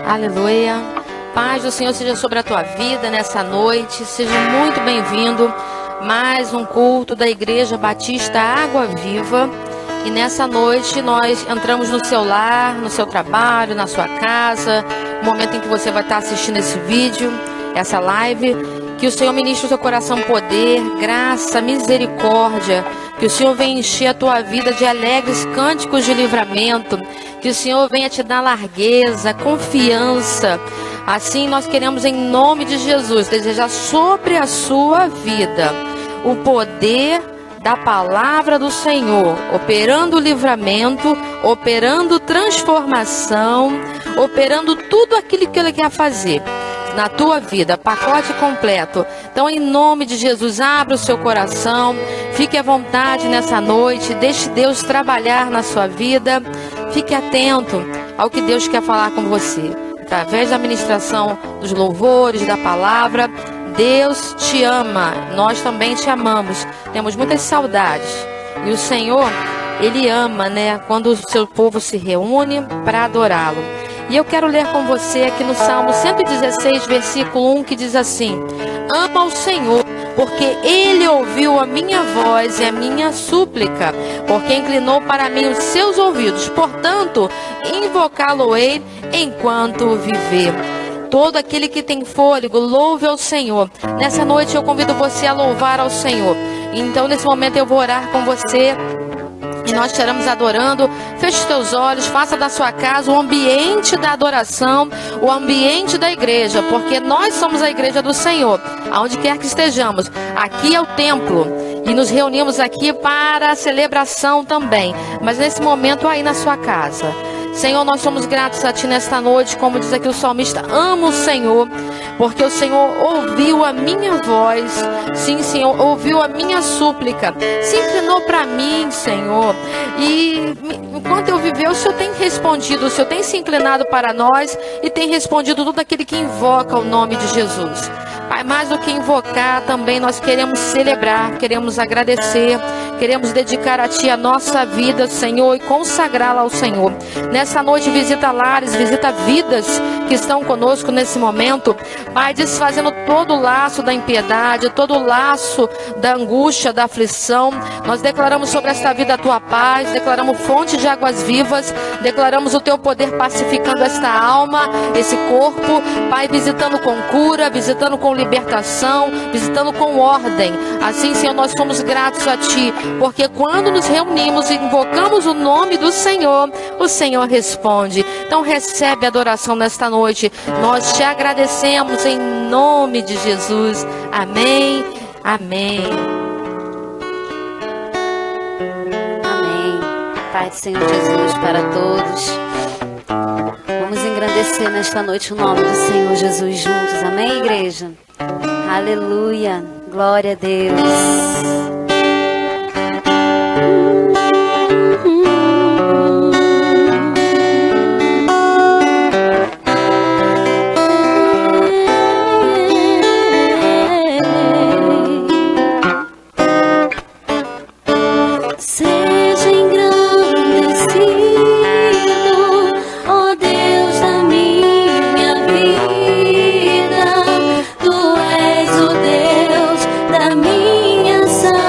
Aleluia. Paz do Senhor seja sobre a tua vida nessa noite. Seja muito bem-vindo. Mais um culto da Igreja Batista Água Viva. E nessa noite nós entramos no seu lar, no seu trabalho, na sua casa. No momento em que você vai estar assistindo esse vídeo, essa live. Que o Senhor ministre o seu coração poder, graça, misericórdia. Que o Senhor venha encher a tua vida de alegres cânticos de livramento. Que o Senhor venha te dar largueza, confiança. Assim nós queremos, em nome de Jesus, desejar sobre a sua vida o poder da palavra do Senhor, operando livramento, operando transformação, operando tudo aquilo que Ele quer fazer na tua vida, pacote completo. Então, em nome de Jesus, abra o seu coração, fique à vontade nessa noite, deixe Deus trabalhar na sua vida, fique atento ao que Deus quer falar com você, através da ministração dos louvores, da palavra. Deus te ama, nós também te amamos, temos muitas saudades, e o Senhor, Ele ama, né, quando o seu povo se reúne para adorá-lo. E eu quero ler com você aqui no Salmo 116, versículo 1, que diz assim: ama o Senhor, porque Ele ouviu a minha voz e a minha súplica, porque inclinou para mim os seus ouvidos, portanto, invocá-lo-ei enquanto viver. Todo aquele que tem fôlego, louve ao Senhor. Nessa noite eu convido você a louvar ao Senhor. Então, nesse momento eu vou orar com você e nós estaremos adorando. Feche os teus olhos, faça da sua casa o ambiente da adoração, o ambiente da igreja, porque nós somos a igreja do Senhor, aonde quer que estejamos. Aqui é o templo e nos reunimos aqui para a celebração também, mas nesse momento aí na sua casa. Senhor, nós somos gratos a Ti nesta noite, como diz aqui o salmista, amo o Senhor, porque o Senhor ouviu a minha voz, sim, Senhor, ouviu a minha súplica, se inclinou para mim, Senhor, e enquanto eu viver, o Senhor tem respondido, o Senhor tem se inclinado para nós e tem respondido todo aquele que invoca o nome de Jesus. Pai, mais do que invocar, também nós queremos celebrar, queremos agradecer, queremos dedicar a Ti a nossa vida, Senhor, e consagrá-la ao Senhor. Nessa noite, visita lares, visita vidas que estão conosco nesse momento. Pai, desfazendo todo o laço da impiedade, todo o laço da angústia, da aflição. Nós declaramos sobre esta vida a Tua paz, declaramos fonte de águas vivas, declaramos o Teu poder pacificando esta alma, esse corpo. Pai, visitando com cura, visitando com libertação, visitando com ordem. Assim, Senhor, nós somos gratos a Ti, porque quando nos reunimos e invocamos o nome do Senhor, o Senhor responde. Então recebe a adoração nesta noite. Nós te agradecemos em nome de Jesus. Amém. Amém. Amém. Pai do Senhor Jesus para todos. Vamos engrandecer nesta noite o nome do Senhor Jesus juntos. Amém, igreja? Aleluia. Glória a Deus. Seja engrandecido, ó Deus da minha vida. Tu és o Deus da minha salvação.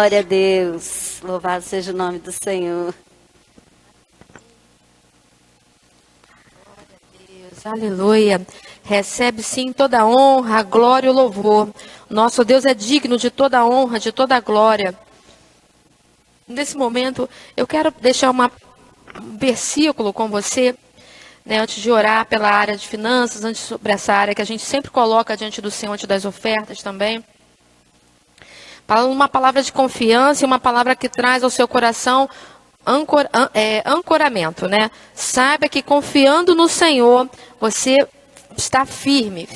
Glória a Deus. Louvado seja o nome do Senhor. Deus, aleluia. Recebe sim toda a honra, a glória e o louvor. Nosso Deus é digno de toda a honra, de toda a glória. Nesse momento, eu quero deixar um versículo com você, né, antes de orar pela área de finanças, antes sobre essa área que a gente sempre coloca diante do Senhor, antes das ofertas também. Falando uma palavra de confiança e uma palavra que traz ao seu coração ancoramento, né? Saiba que confiando no Senhor, você está firme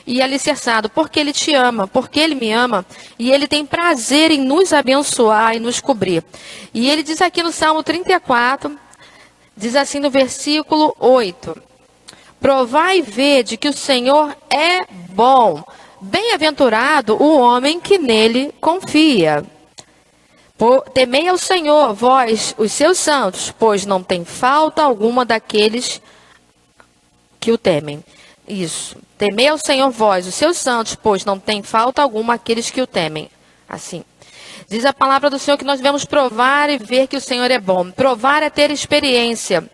e alicerçado, porque Ele te ama, porque Ele me ama, e Ele tem prazer em nos abençoar e nos cobrir. E Ele diz aqui no Salmo 34, diz assim no versículo 8, provai e vede que o Senhor é bom, bem-aventurado o homem que nele confia. Temei ao Senhor, vós, os seus santos, pois não tem falta alguma daqueles que o temem. Isso. Temei ao Senhor, vós, os seus santos, pois não tem falta alguma aqueles que o temem. Assim. Diz a palavra do Senhor que nós devemos provar e ver que o Senhor é bom. Provar é ter experiência.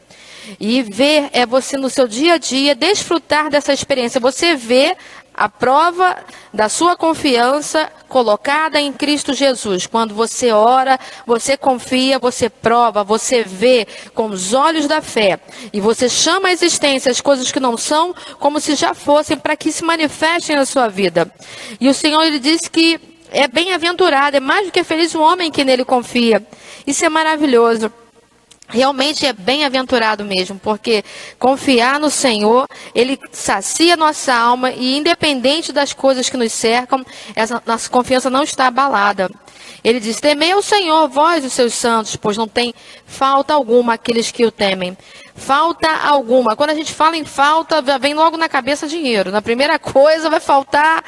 E ver é você no seu dia a dia desfrutar dessa experiência. Você vê a prova da sua confiança colocada em Cristo Jesus. Quando você ora, você confia, você prova, você vê com os olhos da fé. E você chama à existência as coisas que não são como se já fossem, para que se manifestem na sua vida. E o Senhor, Ele diz que é bem-aventurado, é mais do que feliz o homem que nele confia. Isso é maravilhoso. Realmente é bem-aventurado mesmo, porque confiar no Senhor, Ele sacia nossa alma e independente das coisas que nos cercam, essa nossa confiança não está abalada. Ele diz, temei ao Senhor, vós os seus santos, pois não tem falta alguma aqueles que o temem. Falta alguma. Quando a gente fala em falta, vem logo na cabeça dinheiro. Na primeira coisa vai faltar,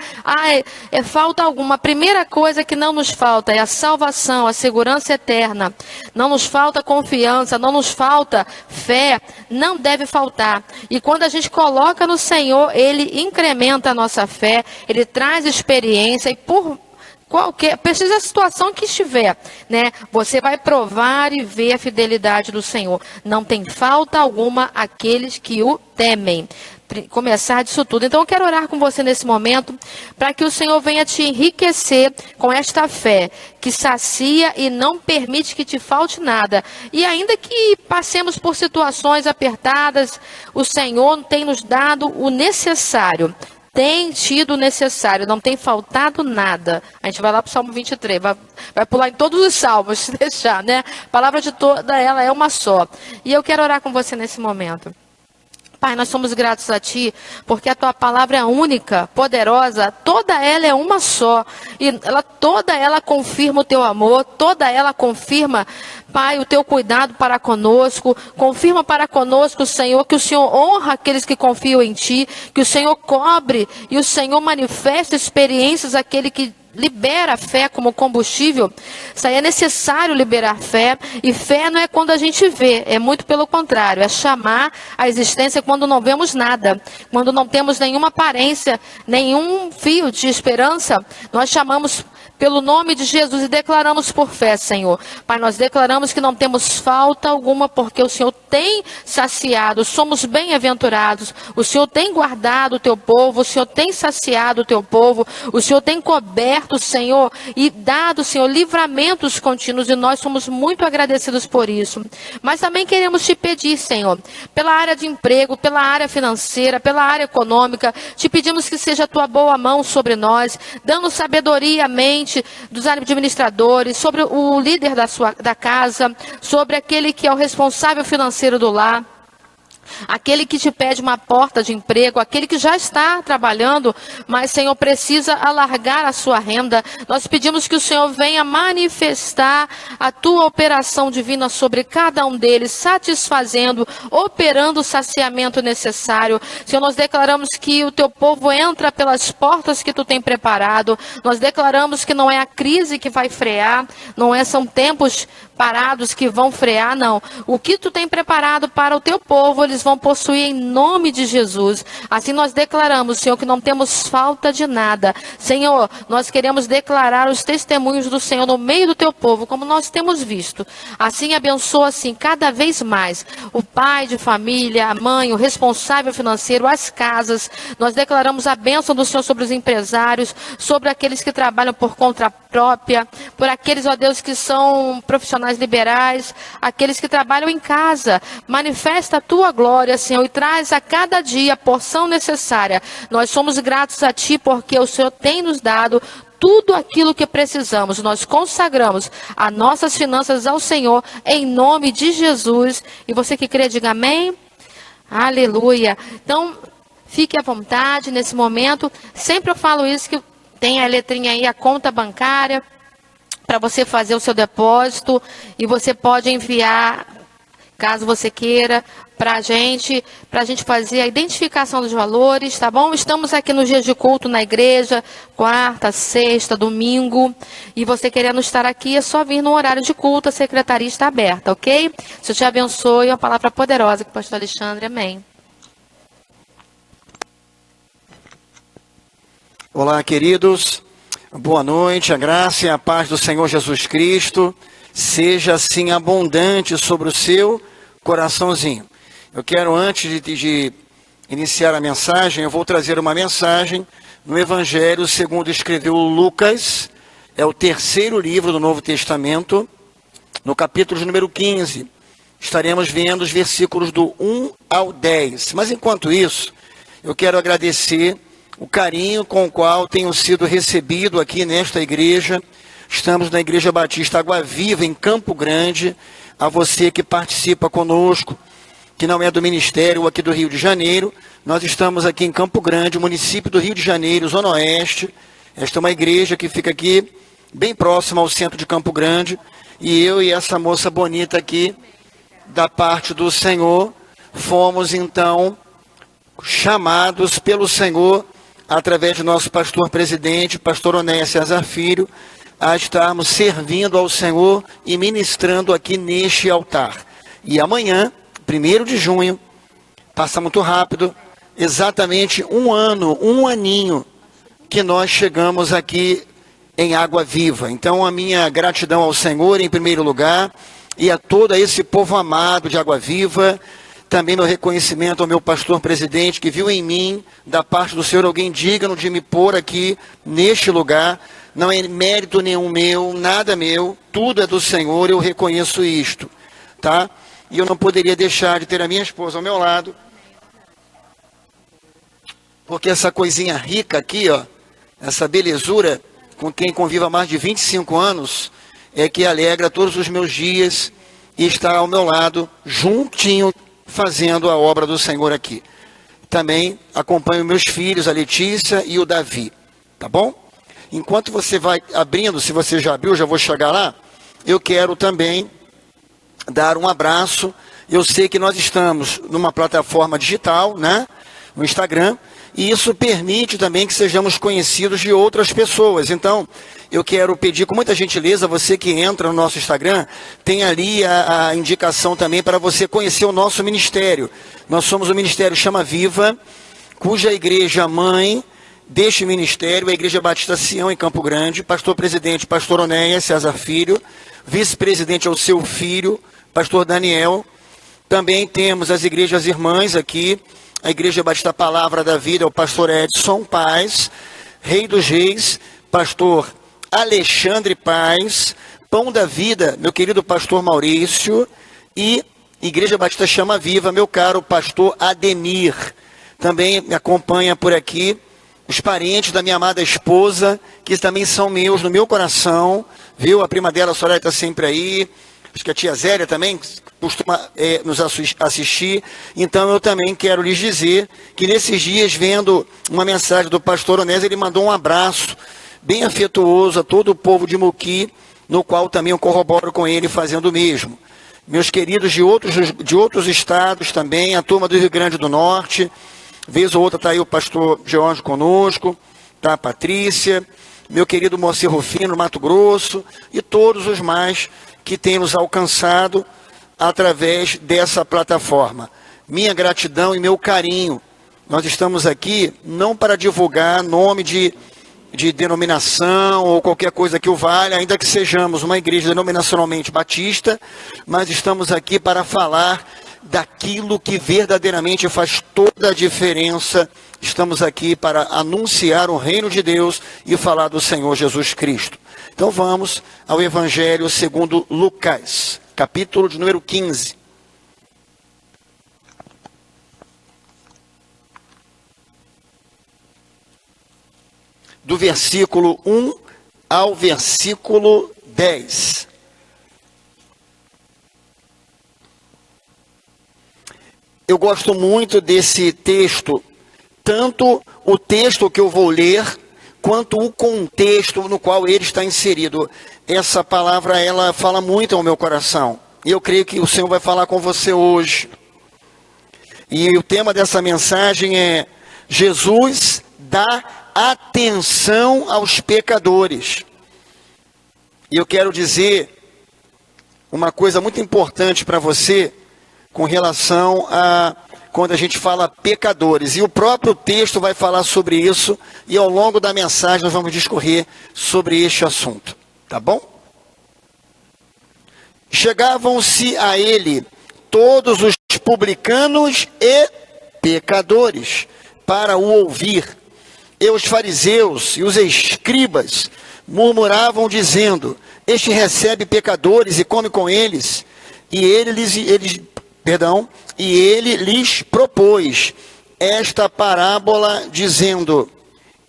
é falta alguma. A primeira coisa que não nos falta é a salvação, a segurança eterna. Não nos falta confiança, não nos falta fé, não deve faltar. E quando a gente coloca no Senhor, Ele incrementa a nossa fé, Ele traz experiência e precisa a situação que estiver, né? Você vai provar e ver a fidelidade do Senhor. Não tem falta alguma aqueles que o temem. Começar disso tudo. Então eu quero orar com você nesse momento, para que o Senhor venha te enriquecer com esta fé, que sacia e não permite que te falte nada. E ainda que passemos por situações apertadas, o Senhor tem nos dado o necessário. Tem tido o necessário, não tem faltado nada. A gente vai lá para o Salmo 23, vai pular em todos os salmos, se deixar, né? A palavra de toda ela é uma só. E eu quero orar com você nesse momento. Pai, nós somos gratos a Ti, porque a Tua palavra é única, poderosa, toda ela é uma só. E toda ela confirma o Teu amor, toda ela confirma, Pai, o Teu cuidado para conosco. Confirma para conosco, Senhor, que o Senhor honra aqueles que confiam em Ti, que o Senhor cobre e o Senhor manifesta experiências àquele que libera a fé como combustível. Isso aí é necessário liberar fé. E fé não é quando a gente vê, é muito pelo contrário, é chamar a existência quando não vemos nada, quando não temos nenhuma aparência, nenhum fio de esperança. Nós chamamos pelo nome de Jesus e declaramos por fé, Senhor. Pai, nós declaramos que não temos falta alguma, porque o Senhor tem saciado, somos bem-aventurados. O Senhor tem guardado o Teu povo, o Senhor tem saciado o Teu povo, o Senhor tem coberto, Senhor, e dado, Senhor, livramentos contínuos, e nós somos muito agradecidos por isso. Mas também queremos Te pedir, Senhor, pela área de emprego, pela área financeira, pela área econômica, Te pedimos que seja a Tua boa mão sobre nós, dando sabedoria à mente dos administradores, sobre o líder da casa, sobre aquele que é o responsável financeiro do lar, aquele que te pede uma porta de emprego, aquele que já está trabalhando, mas, Senhor, precisa alargar a sua renda. Nós pedimos que o Senhor venha manifestar a Tua operação divina sobre cada um deles, satisfazendo, operando o saciamento necessário. Senhor, nós declaramos que o Teu povo entra pelas portas que Tu tem preparado. Nós declaramos que não é a crise que vai frear, são tempos parados que vão frear, não. O que Tu tem preparado para o Teu povo, eles vão possuir em nome de Jesus. Assim nós declaramos, Senhor, que não temos falta de nada. Senhor, nós queremos declarar os testemunhos do Senhor no meio do teu povo, como nós temos visto. Assim abençoa, assim, cada vez mais o pai de família, a mãe, o responsável financeiro, as casas. Nós declaramos a bênção do Senhor sobre os empresários, sobre aqueles que trabalham por conta própria, por aqueles, ó Deus, que são profissionais liberais, aqueles que trabalham em casa. Manifesta a tua glória, Senhor, e traz a cada dia a porção necessária. Nós somos gratos a ti porque o Senhor tem nos dado tudo aquilo que precisamos. Nós consagramos as nossas finanças ao Senhor em nome de Jesus. E você que crê, diga amém. Aleluia. Então, fique à vontade nesse momento. Sempre eu falo isso, que tem a letrinha aí, a conta bancária, para você fazer o seu depósito. E você pode enviar, caso você queira, para a gente fazer a identificação dos valores, tá bom? Estamos aqui nos dias de culto na igreja, quarta, sexta, domingo. E você querendo estar aqui, é só vir no horário de culto, a secretaria está aberta, ok? Deus te abençoe, uma palavra poderosa com o pastor Alexandre, amém. Olá, queridos. Boa noite, a graça e a paz do Senhor Jesus Cristo seja assim abundante sobre o seu coraçãozinho. Eu quero, antes de iniciar a mensagem, eu vou trazer uma mensagem no Evangelho segundo escreveu Lucas, é o terceiro livro do Novo Testamento, no capítulo de número 15. Estaremos vendo os versículos do 1 ao 10. Mas enquanto isso, eu quero agradecer o carinho com o qual tenho sido recebido aqui nesta igreja. Estamos na Igreja Batista Água Viva, em Campo Grande. A você que participa conosco, que não é do ministério aqui do Rio de Janeiro, nós estamos aqui em Campo Grande, município do Rio de Janeiro, Zona Oeste. Esta é uma igreja que fica aqui, bem próxima ao centro de Campo Grande. E eu e essa moça bonita aqui, da parte do Senhor, fomos então chamados pelo Senhor, através do nosso pastor presidente, pastor Onéia César Filho, a estarmos servindo ao Senhor e ministrando aqui neste altar. E amanhã, 1º de junho, passa muito rápido, exatamente um aninho que nós chegamos aqui em Água Viva. Então a minha gratidão ao Senhor em primeiro lugar e a todo esse povo amado de Água Viva. Também meu reconhecimento ao meu pastor presidente, que viu em mim, da parte do Senhor, alguém digno de me pôr aqui neste lugar. Não é mérito nenhum meu, nada meu, tudo é do Senhor, eu reconheço isto, tá? E eu não poderia deixar de ter a minha esposa ao meu lado, porque essa coisinha rica aqui, ó, essa belezura, com quem convivo há mais de 25 anos, é que alegra todos os meus dias e está ao meu lado, juntinho, fazendo a obra do Senhor aqui. Também acompanho meus filhos, a Letícia e o Davi, tá bom? Enquanto você vai abrindo, se você já abriu, já vou chegar lá, eu quero também dar um abraço. Eu sei que nós estamos numa plataforma digital, né, no Instagram, e isso permite também que sejamos conhecidos de outras pessoas. Então, eu quero pedir com muita gentileza, você que entra no nosso Instagram, tem ali a indicação também para você conhecer o nosso ministério. Nós somos o Ministério Chama Viva, cuja igreja mãe deste ministério é a Igreja Batista Sião, em Campo Grande. Pastor presidente, pastor Onéia César Filho. Vice-presidente é o seu filho, pastor Daniel. Também temos as igrejas irmãs aqui. A Igreja Batista Palavra da Vida é o pastor Edson Paz. Rei dos Reis, pastor Alexandre Paz. Pão da Vida, meu querido pastor Maurício. E Igreja Batista Chama Viva, meu caro pastor Ademir. Também me acompanha por aqui os parentes da minha amada esposa, que também são meus no meu coração, viu? A prima dela, a Soraya, está sempre aí. Acho que a tia Zélia também costuma nos assistir. Então eu também quero lhes dizer que nesses dias, vendo uma mensagem do pastor Onésio, ele mandou um abraço bem afetuoso a todo o povo de Muqui, no qual também eu corroboro com ele fazendo o mesmo. Meus queridos de outros estados também, a turma do Rio Grande do Norte, vez ou outra está aí o pastor George conosco, tá a Patrícia, meu querido Moacir Rufino, Mato Grosso, e todos os mais que têm nos alcançado através dessa plataforma. minha gratidão e meu carinho. Nós estamos aqui não para divulgar nome de denominação ou qualquer coisa que o valha, ainda que sejamos uma igreja denominacionalmente batista, mas estamos aqui para falar daquilo que verdadeiramente faz toda a diferença. Estamos aqui para anunciar o reino de Deus e falar do Senhor Jesus Cristo. Então vamos ao Evangelho segundo Lucas, capítulo de número 15. Do versículo 1 ao versículo 10. Eu gosto muito desse texto, tanto o texto que eu vou ler, quanto o contexto no qual ele está inserido. Essa palavra, ela fala muito ao meu coração. E eu creio que o Senhor vai falar com você hoje. E o tema dessa mensagem é: Jesus dá atenção aos pecadores. E eu quero dizer uma coisa muito importante para você com relação a quando a gente fala pecadores. E o próprio texto vai falar sobre isso, e ao longo da mensagem nós vamos discorrer sobre este assunto. Tá bom? Chegavam-se a ele todos os publicanos e pecadores para o ouvir. E os fariseus e os escribas murmuravam dizendo: este recebe pecadores e come com eles. E ele lhes propôs esta parábola dizendo: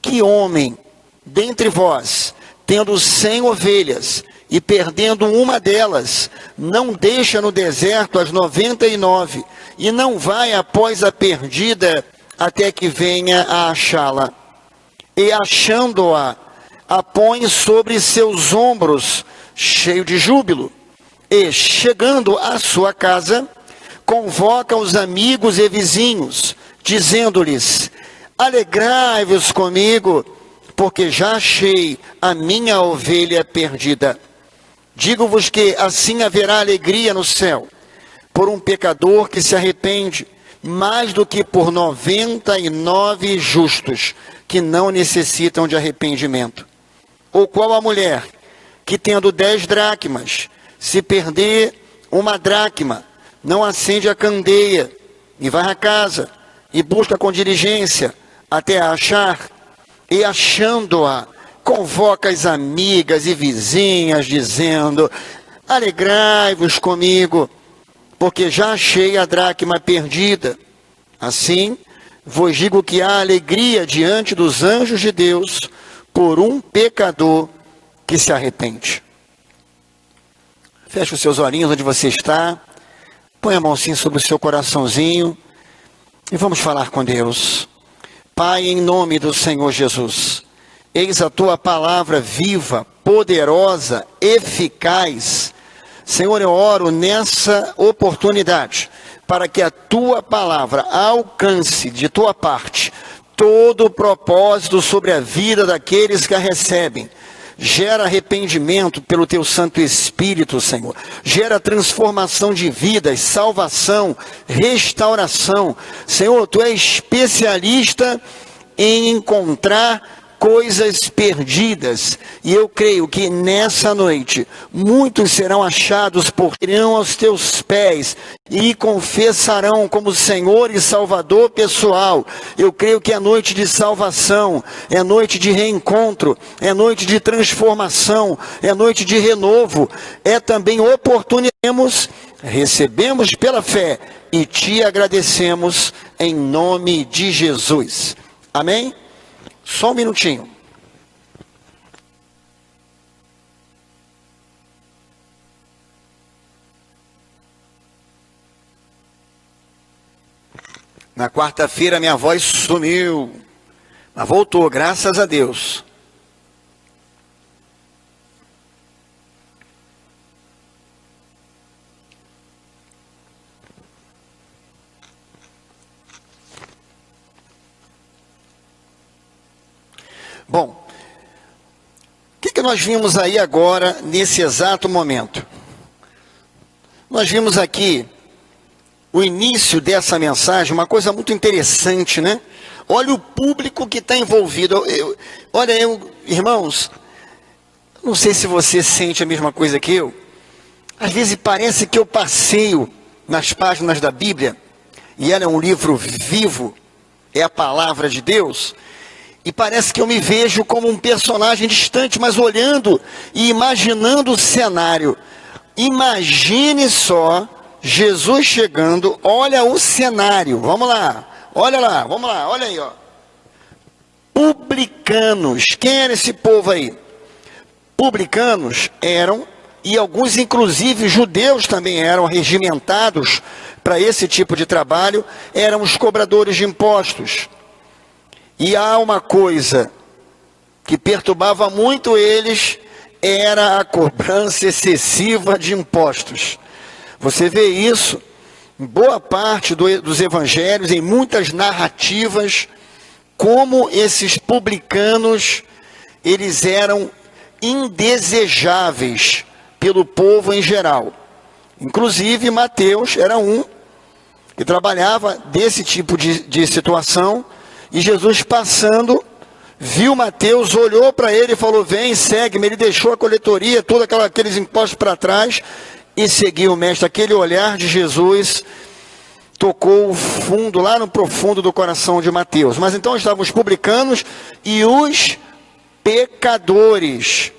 que homem dentre vós, tendo 100 ovelhas e perdendo uma delas, não deixa no deserto as 99 e não vai após a perdida até que venha a achá-la? E achando-a, a põe sobre seus ombros, cheio de júbilo. E, chegando à sua casa, convoca os amigos e vizinhos, dizendo-lhes: alegrai-vos comigo, porque já achei a minha ovelha perdida. Digo-vos que assim haverá alegria no céu por um pecador que se arrepende, mais do que por 99 justos que não necessitam de arrependimento. Ou qual a mulher que, tendo 10 dracmas, se perder uma dracma, não acende a candeia e vai à casa e busca com diligência até a achar, e achando-a, convoca as amigas e vizinhas, dizendo: alegrai-vos comigo, porque já achei a dracma perdida. Assim, vos digo que há alegria diante dos anjos de Deus por um pecador que se arrepende. Feche os seus olhinhos onde você está. Põe a mãozinha sobre o seu coraçãozinho e vamos falar com Deus. Pai, em nome do Senhor Jesus, eis a tua palavra viva, poderosa, eficaz. Senhor, eu oro nessa oportunidade para que a tua palavra alcance de tua parte todo o propósito sobre a vida daqueles que a recebem. Gera arrependimento pelo teu Santo Espírito, Senhor. Gera transformação de vidas, salvação, restauração. Senhor, tu és especialista em encontrar coisas perdidas, e eu creio que nessa noite muitos serão achados, porque irão aos teus pés e confessarão como Senhor e Salvador pessoal. Eu creio que é noite de salvação, é noite de reencontro, é noite de transformação, é noite de renovo, é também oportunidade. Recebemos pela fé e te agradecemos em nome de Jesus. Amém? Só um minutinho. Na quarta-feira minha voz sumiu, mas voltou, graças a Deus. Bom, o que nós vimos aí agora, nesse exato momento? Nós vimos aqui o início dessa mensagem, uma coisa muito interessante, né? Olha o público que está envolvido. Irmãos, não sei se você sente a mesma coisa que eu. Às vezes parece que eu passeio nas páginas da Bíblia, e ela é um livro vivo, é a palavra de Deus, e parece que eu me vejo como um personagem distante, mas olhando e imaginando o cenário. Imagine só Jesus chegando, olha o cenário, vamos lá, olha aí, ó. Publicanos, quem era esse povo aí? Publicanos eram, e alguns inclusive judeus também eram regimentados para esse tipo de trabalho, eram os cobradores de impostos. E há uma coisa que perturbava muito eles, era a cobrança excessiva de impostos. Você vê isso em boa parte dos evangelhos, em muitas narrativas, como esses publicanos, eles eram indesejáveis pelo povo em geral. Inclusive Mateus era um que trabalhava desse tipo de situação, e Jesus passando, viu Mateus, olhou para ele e falou: vem, segue-me. Ele deixou a coletoria, todos aqueles impostos para trás, e seguiu o mestre. Aquele olhar de Jesus tocou o fundo, lá no profundo do coração de Mateus. Mas então estavam os publicanos e os pecadores.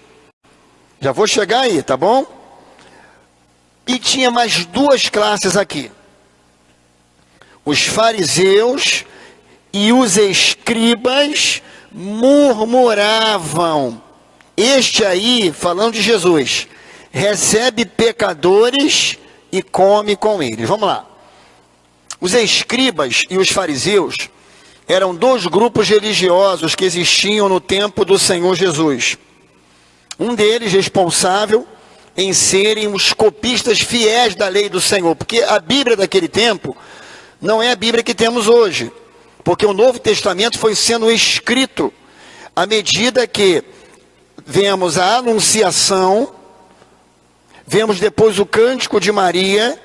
Já vou chegar aí, tá bom? E tinha mais duas classes aqui: os fariseus e os escribas murmuravam. Este aí, falando de Jesus, recebe pecadores e come com eles. Vamos lá. Os escribas e os fariseus eram dois grupos religiosos que existiam no tempo do Senhor Jesus. Um deles responsável em serem os copistas fiéis da lei do Senhor, porque a Bíblia daquele tempo não é a Bíblia que temos hoje, porque o Novo Testamento foi sendo escrito à medida que vemos a Anunciação, vemos depois o Cântico de Maria,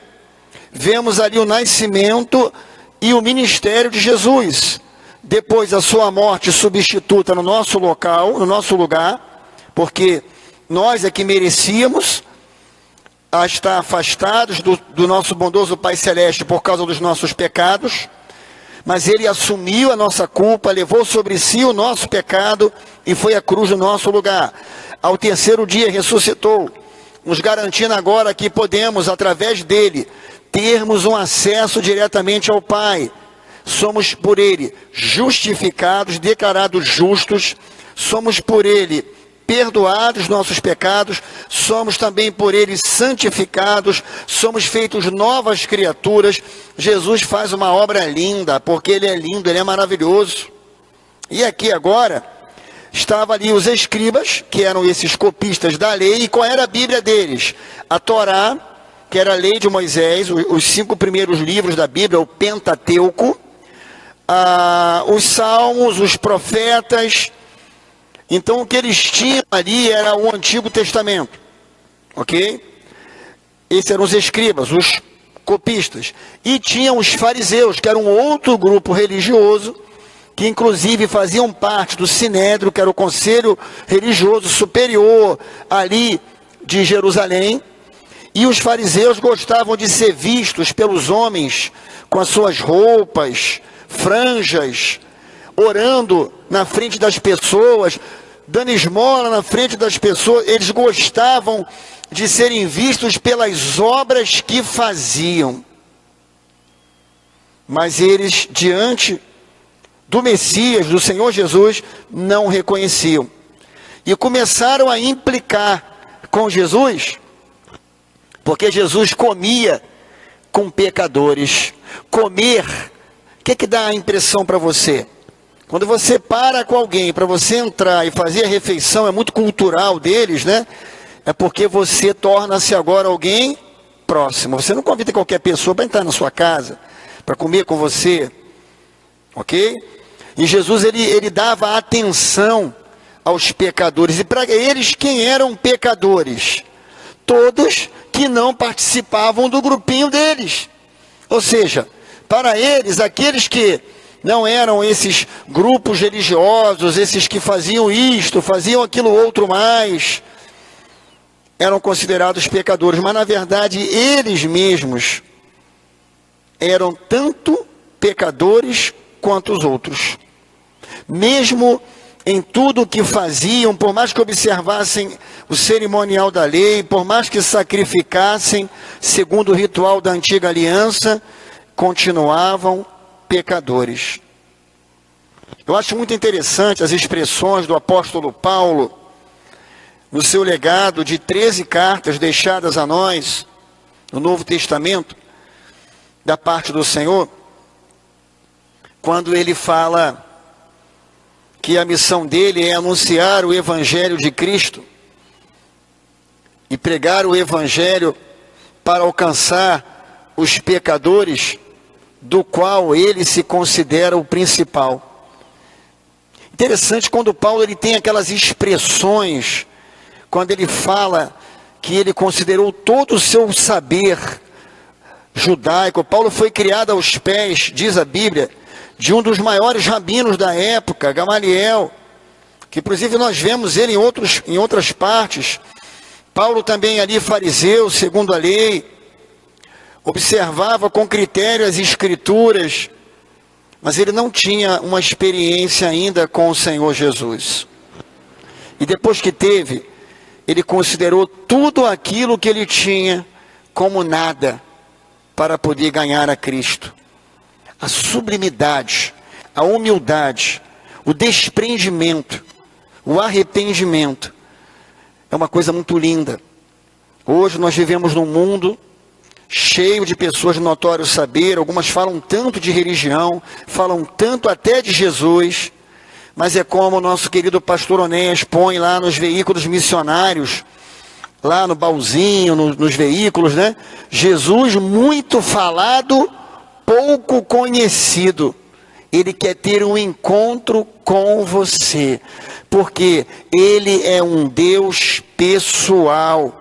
vemos ali o nascimento e o ministério de Jesus, depois a sua morte substituta no nosso local, no nosso lugar, porque nós é que merecíamos a estar afastados do nosso bondoso Pai Celeste por causa dos nossos pecados, mas Ele assumiu a nossa culpa, levou sobre si o nosso pecado e foi à cruz no nosso lugar. Ao terceiro dia ressuscitou, nos garantindo agora que podemos, através dele, termos um acesso diretamente ao Pai. Somos por Ele justificados, declarados justos, somos por Ele perdoados nossos pecados, somos também por Ele santificados, somos feitos novas criaturas. Jesus faz uma obra linda, porque Ele é lindo, Ele é maravilhoso. E aqui agora, estavam ali os escribas, que eram esses copistas da lei. E qual era a Bíblia deles? A Torá, que era a lei de Moisés, os 5 primeiros livros da Bíblia, o Pentateuco, os Salmos, os profetas. Então o que eles tinham ali era o Antigo Testamento, ok? Esses eram os escribas, os copistas. E tinham os fariseus, que eram um outro grupo religioso, que inclusive faziam parte do Sinédrio, que era o conselho religioso superior ali de Jerusalém. E os fariseus gostavam de ser vistos pelos homens com as suas roupas, franjas, orando na frente das pessoas, dando esmola na frente das pessoas. Eles gostavam de serem vistos pelas obras que faziam. Mas eles, diante do Messias, do Senhor Jesus, não reconheciam. E começaram a implicar com Jesus, porque Jesus comia com pecadores. Comer, o que dá a impressão para você? Quando você para com alguém para você entrar e fazer a refeição, é muito cultural deles, né? É porque você torna-se agora alguém próximo. Você não convida qualquer pessoa para entrar na sua casa, para comer com você, ok? E Jesus, ele dava atenção aos pecadores. E para eles, quem eram pecadores? Todos que não participavam do grupinho deles. Ou seja, para eles, aqueles que não eram esses grupos religiosos, esses que faziam isto, faziam aquilo outro mais, eram considerados pecadores, mas na verdade eles mesmos eram tanto pecadores quanto os outros. Mesmo em tudo o que faziam, por mais que observassem o cerimonial da lei, por mais que sacrificassem segundo o ritual da antiga aliança, continuavam pecadores. Eu acho muito interessante as expressões do apóstolo Paulo no seu legado de 13 cartas deixadas a nós no Novo Testamento, da parte do Senhor, quando ele fala que a missão dele é anunciar o Evangelho de Cristo e pregar o Evangelho para alcançar os pecadores, do qual ele se considera o principal. Interessante quando Paulo ele tem aquelas expressões, quando ele fala que ele considerou todo o seu saber judaico. Paulo foi criado aos pés, diz a Bíblia, de um dos maiores rabinos da época, Gamaliel, que inclusive nós vemos ele em outras partes. Paulo também ali fariseu, segundo a lei, observava com critério as escrituras, mas ele não tinha uma experiência ainda com o Senhor Jesus. E depois que teve, ele considerou tudo aquilo que ele tinha como nada para poder ganhar a Cristo. A sublimidade, a humildade, o desprendimento, o arrependimento é uma coisa muito linda. Hoje nós vivemos num mundo cheio de pessoas de notório saber, algumas falam tanto de religião, falam tanto até de Jesus, mas é como o nosso querido pastor Onés põe lá nos veículos missionários, lá no baúzinho, nos veículos, né? Jesus muito falado, pouco conhecido. Ele quer ter um encontro com você, porque ele é um Deus pessoal.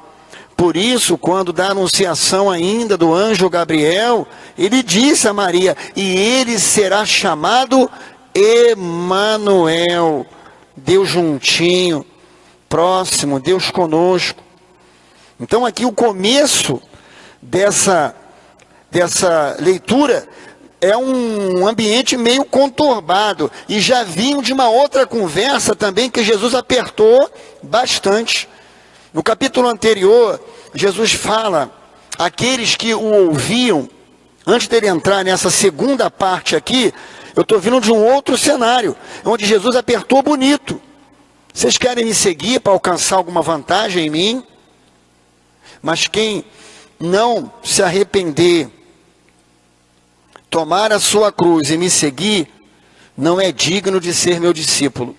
Por isso, quando da anunciação ainda do anjo Gabriel, ele disse a Maria, e ele será chamado Emanuel, Deus juntinho, próximo, Deus conosco. Então aqui o começo dessa leitura é um ambiente meio conturbado, e já vinham de uma outra conversa também que Jesus apertou bastante. No capítulo anterior, Jesus fala, aqueles que o ouviam, antes dele entrar nessa segunda parte aqui, eu estou vindo de um outro cenário, onde Jesus apertou bonito. Vocês querem me seguir para alcançar alguma vantagem em mim? Mas quem não se arrepender, tomar a sua cruz e me seguir, não é digno de ser meu discípulo.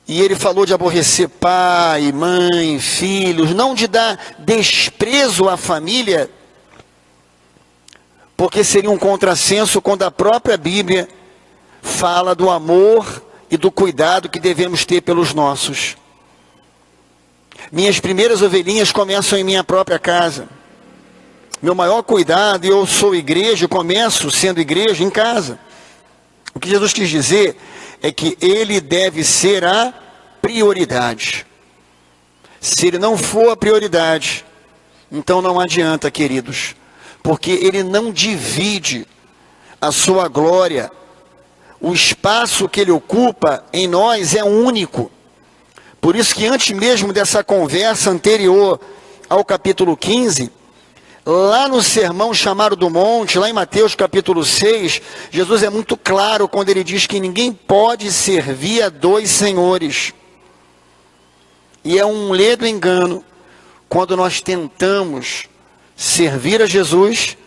E ele falou de aborrecer pai, mãe, filhos, não de dar desprezo à família, porque seria um contrassenso quando a própria Bíblia fala do amor e do cuidado que devemos ter pelos nossos. Minhas primeiras ovelhinhas começam em minha própria casa. Meu maior cuidado, e eu sou igreja, eu começo sendo igreja em casa. O que Jesus quis dizer é que ele deve ser a prioridade. Se ele não for a prioridade, então não adianta, queridos, porque ele não divide a sua glória. O espaço que ele ocupa em nós é único. Por isso que antes mesmo dessa conversa anterior ao capítulo 15, lá no sermão chamado do monte, lá em Mateus capítulo 6, Jesus é muito claro quando ele diz que ninguém pode servir a dois senhores. E é um ledo engano quando nós tentamos servir a Jesus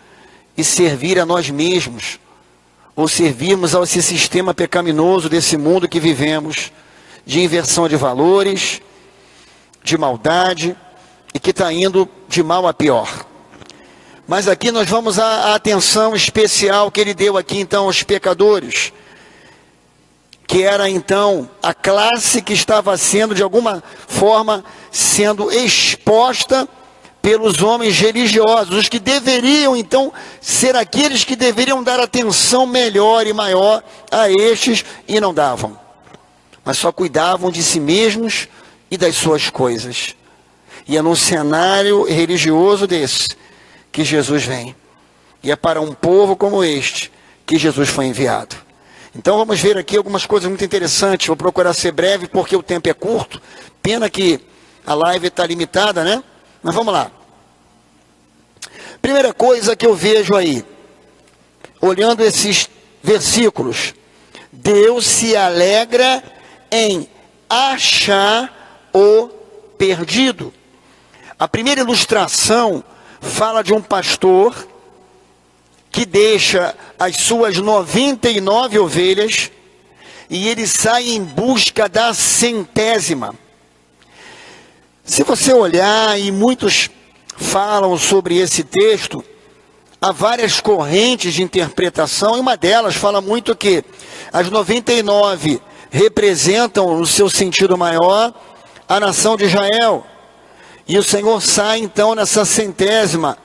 e servir a nós mesmos, ou servirmos a esse sistema pecaminoso desse mundo que vivemos, de inversão de valores, de maldade, e que está indo de mal a pior. Mas aqui nós vamos à atenção especial que ele deu aqui então aos pecadores, que era então a classe que estava sendo de alguma forma sendo exposta pelos homens religiosos, os que deveriam então ser aqueles que deveriam dar atenção melhor e maior a estes, e não davam, mas só cuidavam de si mesmos e das suas coisas. E é num cenário religioso desse que Jesus vem, e é para um povo como este que Jesus foi enviado. Então vamos ver aqui algumas coisas muito interessantes. Vou procurar ser breve porque o tempo é curto, pena que a live está limitada, né? Mas vamos lá. Primeira coisa que eu vejo aí, olhando esses versículos: Deus se alegra em achar o perdido. A primeira ilustração fala de um pastor que deixa as suas 99 ovelhas e ele sai em busca da 100ª. Se você olhar, e muitos falam sobre esse texto, há várias correntes de interpretação, e uma delas fala muito que as 99 representam, no seu sentido maior, a nação de Israel. E o Senhor sai então nessa 100ª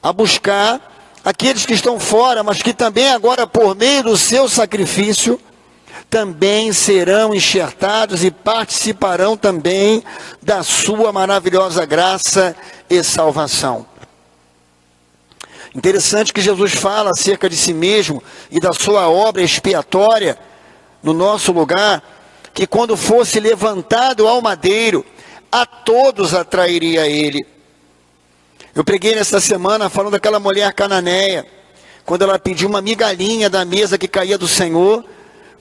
a buscar aqueles que estão fora, mas que também agora, por meio do seu sacrifício, também serão enxertados e participarão também da sua maravilhosa graça e salvação. Interessante que Jesus fala acerca de si mesmo e da sua obra expiatória no nosso lugar, que quando fosse levantado ao madeiro, a todos atrairia a ele. Eu preguei nessa semana falando daquela mulher cananeia, quando ela pediu uma migalhinha da mesa que caía do Senhor,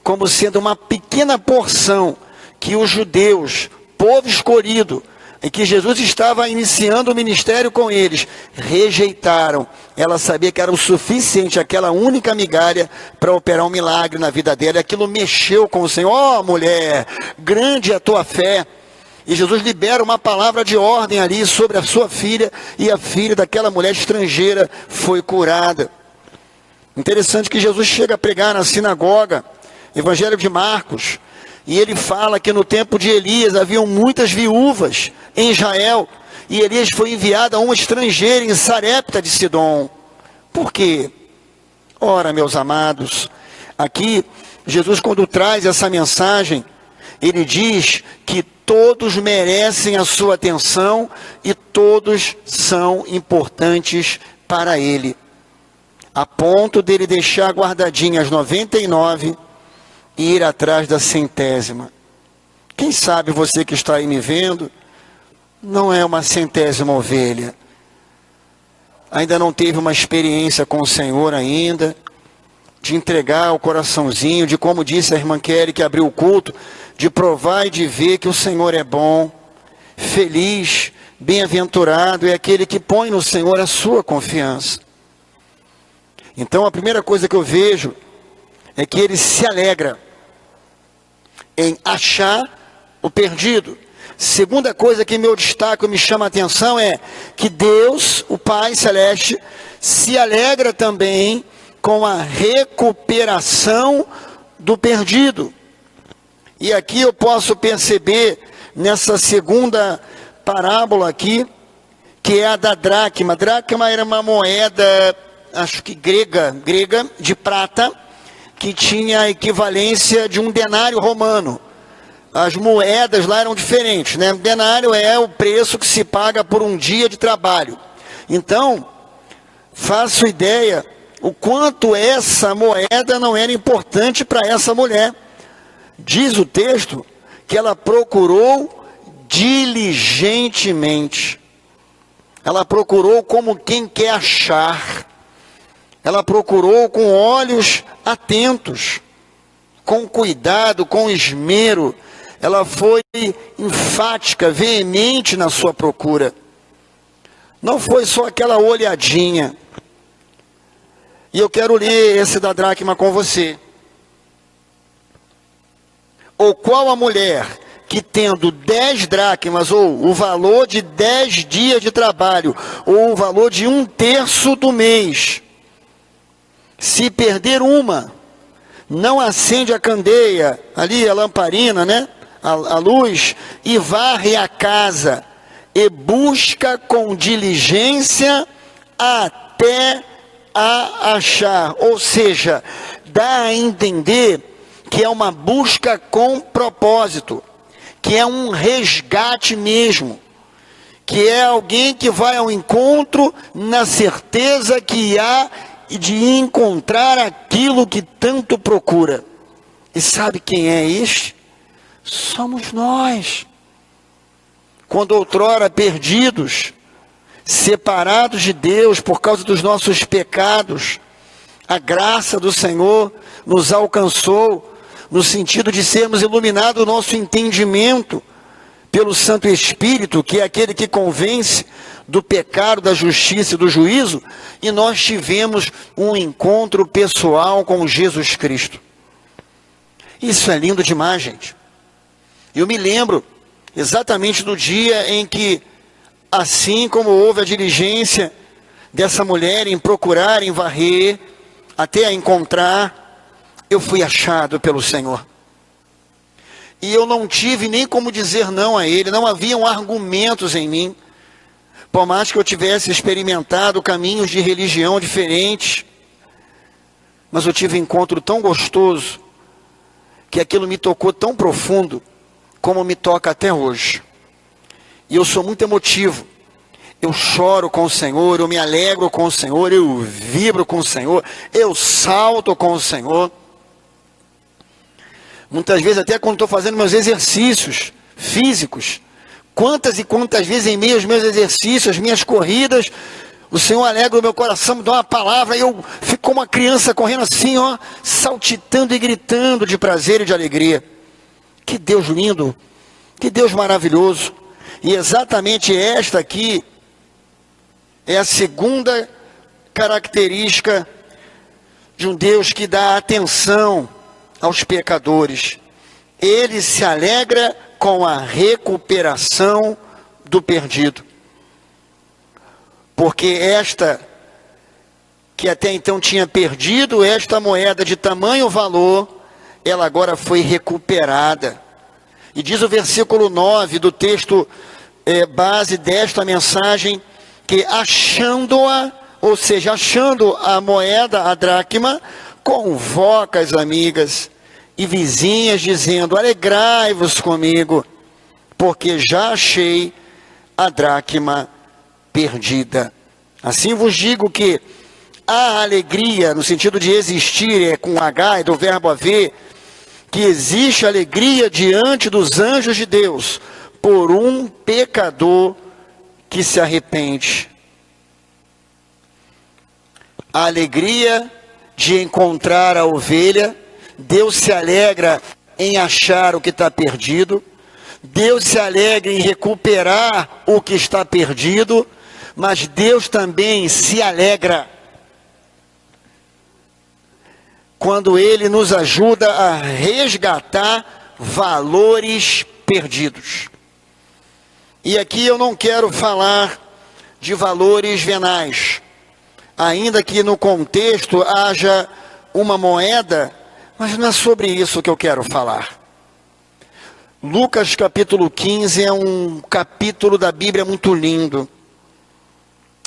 como sendo uma pequena porção que os judeus, povo escolhido, em que Jesus estava iniciando o ministério com eles, rejeitaram. Ela sabia que era o suficiente, aquela única migalha, para operar um milagre na vida dela. E aquilo mexeu com o Senhor. Ó, mulher, grande é a tua fé. E Jesus libera uma palavra de ordem ali sobre a sua filha, e a filha daquela mulher estrangeira foi curada. Interessante que Jesus chega a pregar na sinagoga, Evangelho de Marcos, e ele fala que no tempo de Elias haviam muitas viúvas em Israel, e Elias foi enviado a uma estrangeira em Sarepta de Sidom. Por quê? Ora, meus amados, aqui Jesus, quando traz essa mensagem, ele diz que todos merecem a sua atenção e todos são importantes para ele, a ponto dele deixar guardadinhas as 99 e ir atrás da 100ª. Quem sabe você que está aí me vendo, não é uma 100ª ovelha, ainda não teve uma experiência com o Senhor ainda, de entregar o coraçãozinho, de, como disse a irmã Kelly que abriu o culto, de provar e de ver que o Senhor é bom. Feliz, bem-aventurado é aquele que põe no Senhor a sua confiança. Então a primeira coisa que eu vejo é que ele se alegra em achar o perdido. Segunda coisa que meu destaque me chama a atenção é que Deus, o Pai Celeste, se alegra também com a recuperação do perdido. E aqui eu posso perceber nessa segunda parábola aqui, que é a da dracma. Dracma era uma moeda, acho que grega de prata, que tinha a equivalência de um denário romano. As moedas lá eram diferentes, né? O denário é o preço que se paga por um dia de trabalho. Então, faço ideia o quanto essa moeda não era importante para essa mulher. Diz o texto que ela procurou diligentemente. Ela procurou como quem quer achar. Ela procurou com olhos atentos, com cuidado, com esmero. Ela foi enfática, veemente na sua procura. Não foi só aquela olhadinha. E eu quero ler esse da dracma com você. Ou qual a mulher que, tendo 10 dracmas, ou o valor de 10 dias de trabalho, ou o valor de 1/3 do mês, se perder uma, não acende a candeia, ali a lamparina, né? A luz, e varre a casa, e busca com diligência até a achar. Ou seja, dá a entender que é uma busca com propósito, que é um resgate mesmo, que é alguém que vai ao encontro na certeza que há de encontrar aquilo que tanto procura. E sabe quem é este? Somos nós. Quando outrora perdidos, separados de Deus por causa dos nossos pecados, a graça do Senhor nos alcançou, no sentido de sermos iluminados o nosso entendimento pelo Santo Espírito, que é aquele que convence do pecado, da justiça e do juízo, e nós tivemos um encontro pessoal com Jesus Cristo. Isso é lindo demais, gente. Eu me lembro exatamente do dia em que, assim como houve a diligência dessa mulher em procurar, em varrer, até a encontrar, eu fui achado pelo Senhor. E eu não tive nem como dizer não a Ele, não haviam argumentos em mim. Por mais que eu tivesse experimentado caminhos de religião diferentes, mas eu tive um encontro tão gostoso, que aquilo me tocou tão profundo, como me toca até hoje. E eu sou muito emotivo. Eu choro com o Senhor, eu me alegro com o Senhor, eu vibro com o Senhor, eu salto com o Senhor. Muitas vezes, até quando estou fazendo meus exercícios físicos, quantas e quantas vezes em meio aos meus exercícios, as minhas corridas, o Senhor alegra o meu coração, me dá uma palavra, e eu fico como uma criança correndo assim, ó, saltitando e gritando de prazer e de alegria. Que Deus lindo, que Deus maravilhoso. E exatamente esta aqui é a segunda característica de um Deus que dá atenção aos pecadores. Ele se alegra com a recuperação do perdido. Porque esta, que até então tinha perdido esta moeda de tamanho valor, ela agora foi recuperada. E diz o versículo 9 do texto base desta mensagem, que achando-a, ou seja, achando a moeda, a dracma, convoca as amigas e vizinhas, dizendo: alegrai-vos comigo, porque já achei a dracma perdida. Assim vos digo que a alegria, no sentido de existir, é com H, é do verbo haver, que existe alegria diante dos anjos de Deus, por um pecador que se arrepende. A alegria de encontrar a ovelha, Deus se alegra em achar o que está perdido, Deus se alegra em recuperar o que está perdido, mas Deus também se alegra quando Ele nos ajuda a resgatar valores perdidos. E aqui eu não quero falar de valores venais, ainda que no contexto haja uma moeda, mas não é sobre isso que eu quero falar. Lucas capítulo 15 é um capítulo da Bíblia muito lindo.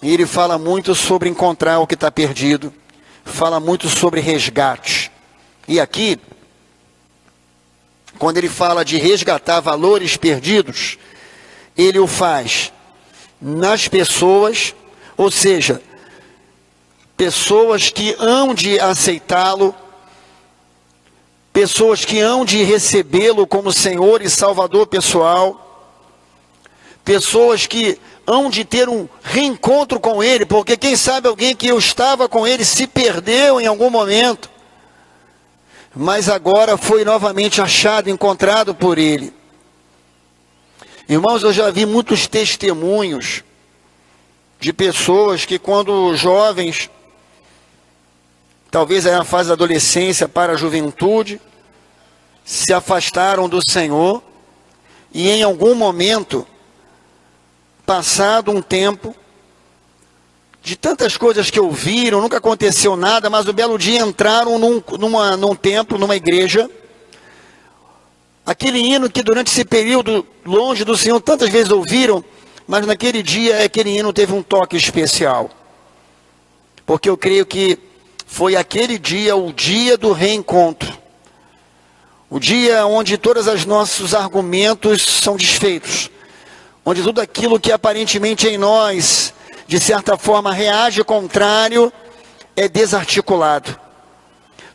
E ele fala muito sobre encontrar o que está perdido. Fala muito sobre resgate. E aqui, quando ele fala de resgatar valores perdidos, ele o faz nas pessoas, ou seja, pessoas que hão de aceitá-lo, pessoas que hão de recebê-lo como Senhor e Salvador pessoal, pessoas que hão de ter um reencontro com Ele, porque quem sabe alguém que eu estava com Ele se perdeu em algum momento, mas agora foi novamente achado, encontrado por Ele. Irmãos, eu já vi muitos testemunhos de pessoas que quando jovens, talvez aí na fase da adolescência para a juventude, se afastaram do Senhor e em algum momento, passado um tempo, de tantas coisas que ouviram, nunca aconteceu nada, mas um belo dia entraram num templo, numa igreja, aquele hino que durante esse período longe do Senhor tantas vezes ouviram, mas naquele dia aquele hino teve um toque especial. Porque eu creio que foi aquele dia, o dia do reencontro. O dia onde todos os nossos argumentos são desfeitos. Onde tudo aquilo que aparentemente em nós, de certa forma, reage contrário, é desarticulado.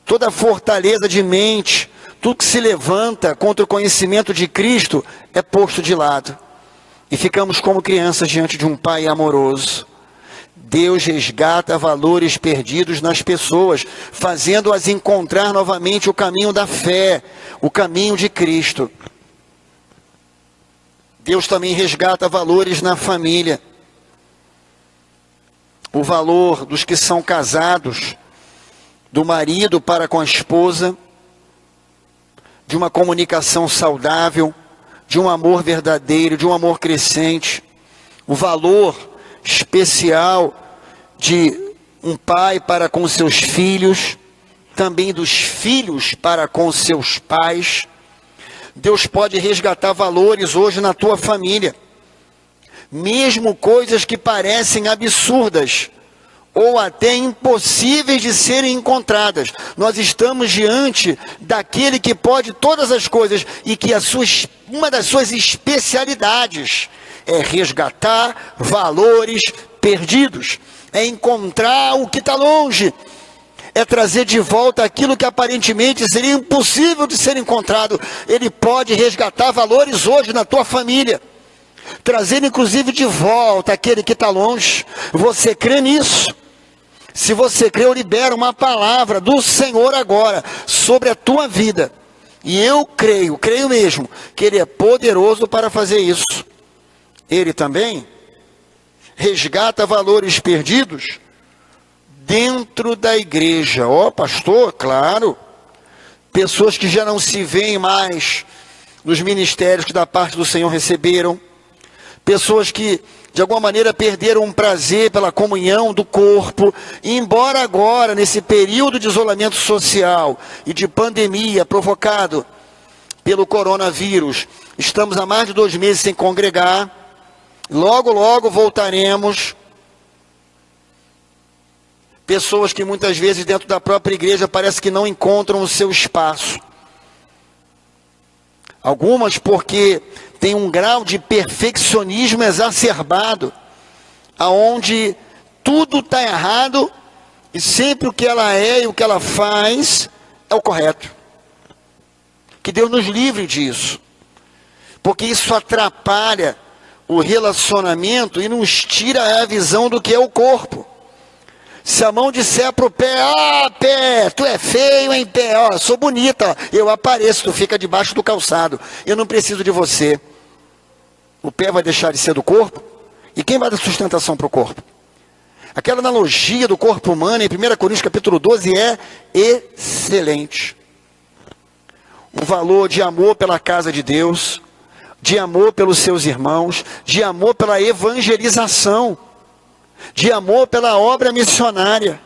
Toda fortaleza de mente, tudo que se levanta contra o conhecimento de Cristo é posto de lado. E ficamos como crianças diante de um Pai amoroso. Deus resgata valores perdidos nas pessoas, fazendo-as encontrar novamente o caminho da fé, o caminho de Cristo. Deus também resgata valores na família. O valor dos que são casados, do marido para com a esposa, de uma comunicação saudável, de um amor verdadeiro, de um amor crescente. O valor especial de um pai para com seus filhos, também dos filhos para com seus pais. Deus pode resgatar valores hoje na tua família, mesmo coisas que parecem absurdas ou até impossíveis de serem encontradas. Nós estamos diante daquele que pode todas as coisas e que uma das suas especialidades é resgatar valores perdidos, é encontrar o que está longe, é trazer de volta aquilo que aparentemente seria impossível de ser encontrado. Ele pode resgatar valores hoje na tua família, trazer inclusive de volta aquele que está longe. Você crê nisso? Se você crê, eu libero uma palavra do Senhor agora sobre a tua vida. E eu creio mesmo, que Ele é poderoso para fazer isso. Ele também resgata valores perdidos dentro da igreja. Ó, pastor, claro. Pessoas que já não se veem mais nos ministérios que da parte do Senhor receberam. Pessoas que de alguma maneira perderam um prazer pela comunhão do corpo. E embora agora, nesse período de isolamento social e de pandemia provocado pelo coronavírus, estamos há mais de 2 meses sem congregar. Logo, logo voltaremos. Pessoas que muitas vezes dentro da própria igreja parece que não encontram o seu espaço. Algumas porque tem um grau de perfeccionismo exacerbado, aonde tudo está errado e sempre o que ela é e o que ela faz é o correto. Que Deus nos livre disso, porque isso atrapalha o relacionamento e nos tira a visão do que é o corpo. Se a mão disser para o pé, pé, tu é feio, hein, pé, sou bonita, eu apareço, tu fica debaixo do calçado, eu não preciso de você. O pé vai deixar de ser do corpo? E quem vai dar sustentação para o corpo? Aquela analogia do corpo humano em 1 Coríntios capítulo 12 é excelente. O valor de amor pela casa de Deus, de amor pelos seus irmãos, de amor pela evangelização, de amor pela obra missionária,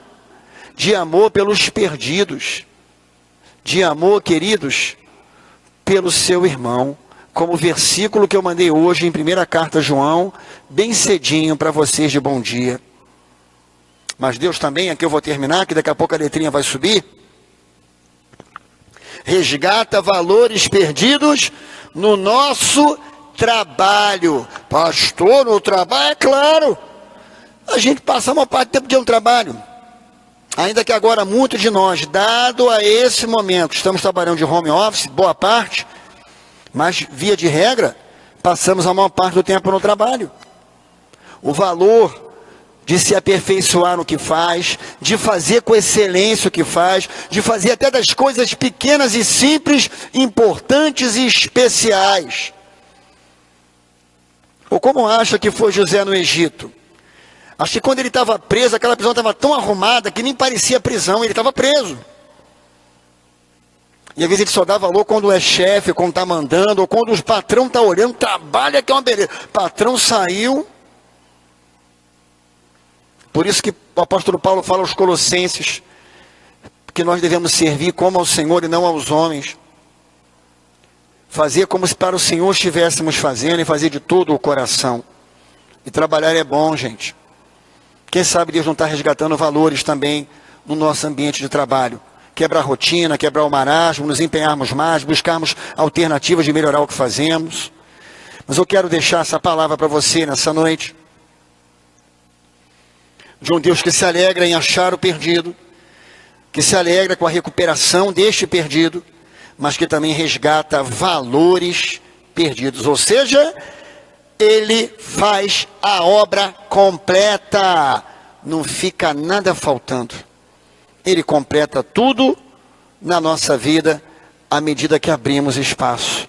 de amor pelos perdidos, de amor, queridos, pelo seu irmão, como o versículo que eu mandei hoje em 1ª carta a João, bem cedinho para vocês de bom dia. Mas Deus também, aqui eu vou terminar, que daqui a pouco a letrinha vai subir, resgata valores perdidos no nosso trabalho. Pastor, no trabalho? É claro. A gente passa uma parte do tempo de um trabalho. Ainda que agora muitos de nós, dado a esse momento, estamos trabalhando de home office, boa parte, mas via de regra, passamos a maior parte do tempo no trabalho. O valor de se aperfeiçoar no que faz, de fazer com excelência o que faz, de fazer até das coisas pequenas e simples, importantes e especiais. Ou como acha que foi José no Egito? Acho que quando ele estava preso, aquela prisão estava tão arrumada que nem parecia prisão, ele estava preso. E às vezes ele só dá valor quando é chefe, quando está mandando, ou quando o patrão está olhando, trabalha que é uma beleza. O patrão saiu. Por isso que o apóstolo Paulo fala aos Colossenses, que nós devemos servir como ao Senhor e não aos homens. Fazer como se para o Senhor estivéssemos fazendo e fazer de todo o coração. E trabalhar é bom, gente. Quem sabe Deus não está resgatando valores também no nosso ambiente de trabalho. Quebrar a rotina, quebrar o marasmo, nos empenharmos mais, buscarmos alternativas de melhorar o que fazemos. Mas eu quero deixar essa palavra para você nessa noite. De um Deus que se alegra em achar o perdido, que se alegra com a recuperação deste perdido, mas que também resgata valores perdidos. Ou seja, Ele faz a obra completa, não fica nada faltando. Ele completa tudo na nossa vida, à medida que abrimos espaço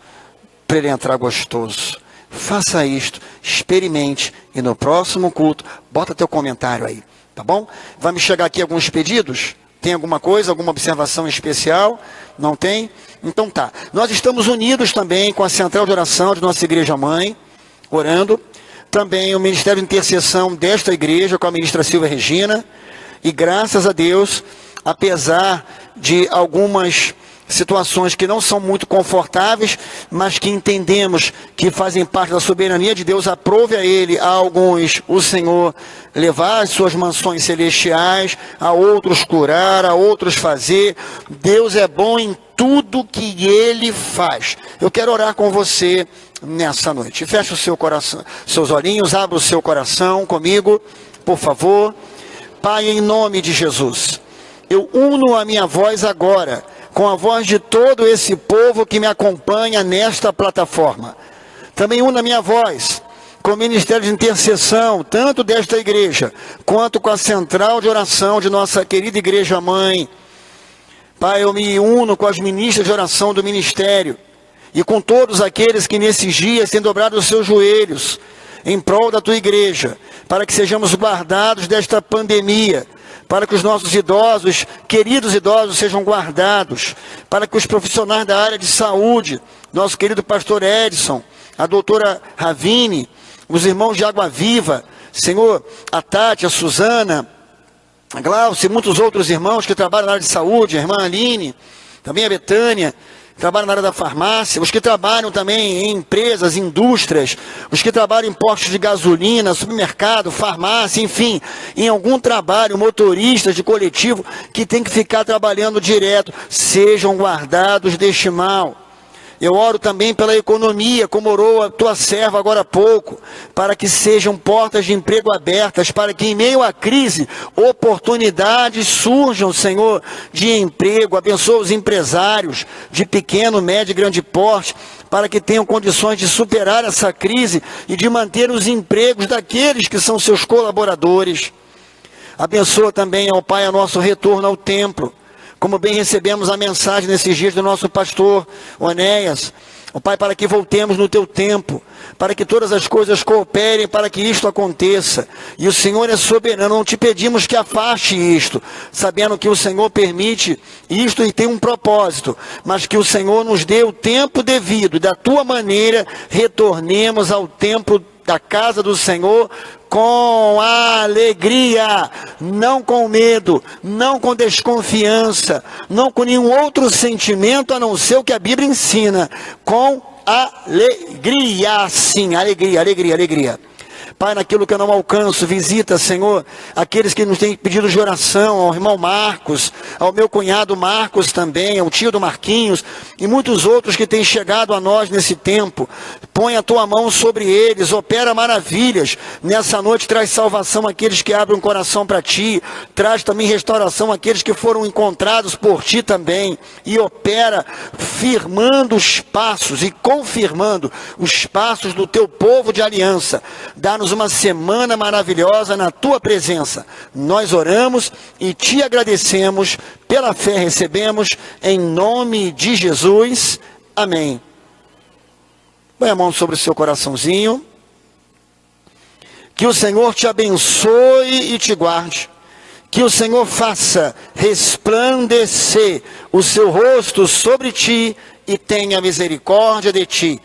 para Ele entrar gostoso. Faça isto, experimente, e no próximo culto, bota teu comentário aí, tá bom? Vai me chegar aqui alguns pedidos? Tem alguma coisa, alguma observação especial? Não tem? Então tá. Nós estamos unidos também com a Central de Oração de nossa Igreja Mãe, orando. Também o Ministério de Intercessão desta igreja, com a ministra Silvia Regina. E graças a Deus, apesar de algumas situações que não são muito confortáveis, mas que entendemos que fazem parte da soberania de Deus, aprove a Ele, a alguns, o Senhor, levar as suas mansões celestiais, a outros curar, a outros fazer. Deus é bom em tudo que Ele faz. Eu quero orar com você nessa noite. Feche o seu coração, seus olhinhos, abra o seu coração comigo, por favor. Pai, em nome de Jesus, eu uno a minha voz agora com a voz de todo esse povo que me acompanha nesta plataforma. Também uno a minha voz com o Ministério de Intercessão, tanto desta igreja, quanto com a Central de Oração de nossa querida Igreja Mãe. Pai, eu me uno com as ministras de oração do Ministério, e com todos aqueles que nesses dias têm dobrado os seus joelhos, em prol da tua igreja, para que sejamos guardados desta pandemia, para que os nossos idosos, queridos idosos, sejam guardados, para que os profissionais da área de saúde, nosso querido pastor Edson, a doutora Ravine, os irmãos de Água Viva, Senhor, a Tati, a Suzana, a Glaucia e muitos outros irmãos que trabalham na área de saúde, a irmã Aline, também a Betânia, trabalham na área da farmácia, os que trabalham também em empresas, indústrias, os que trabalham em postos de gasolina, supermercado, farmácia, enfim, em algum trabalho, motoristas de coletivo que tem que ficar trabalhando direto, sejam guardados deste mal. Eu oro também pela economia, como orou a tua serva agora há pouco, para que sejam portas de emprego abertas, para que em meio à crise, oportunidades surjam, Senhor, de emprego. Abençoa os empresários de pequeno, médio e grande porte, para que tenham condições de superar essa crise e de manter os empregos daqueles que são seus colaboradores. Abençoa também, ó Pai, o nosso retorno ao templo. Como bem recebemos a mensagem nesses dias do nosso pastor Onéias, ó Pai, para que voltemos no teu tempo, para que todas as coisas cooperem para que isto aconteça. E o Senhor é soberano, não te pedimos que afaste isto, sabendo que o Senhor permite isto e tem um propósito, mas que o Senhor nos dê o tempo devido, e da tua maneira retornemos ao templo da casa do Senhor com alegria, não com medo, não com desconfiança, não com nenhum outro sentimento a não ser o que a Bíblia ensina, com alegria, sim, alegria, alegria, alegria. Pai, naquilo que eu não alcanço, visita, Senhor, aqueles que nos têm pedido de oração, ao irmão Marcos, ao meu cunhado Marcos também, ao tio do Marquinhos, e muitos outros que têm chegado a nós nesse tempo. Põe a tua mão sobre eles, opera maravilhas. Nessa noite traz salvação àqueles que abrem o coração para ti, traz também restauração àqueles que foram encontrados por ti também, e opera firmando os passos e confirmando os passos do teu povo de aliança. Dá-nos uma semana maravilhosa na tua presença. Nós oramos e te agradecemos, pela fé recebemos, em nome de Jesus. Amém. Põe a mão sobre o seu coraçãozinho. Que o Senhor te abençoe e te guarde. Que o Senhor faça resplandecer o seu rosto sobre ti e tenha misericórdia de ti.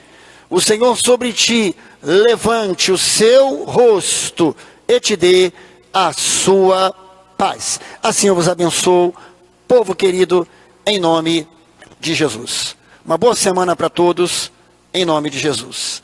O Senhor sobre ti levante o seu rosto e te dê a sua paz. Assim eu vos abençoo, povo querido, em nome de Jesus. Uma boa semana para todos, em nome de Jesus.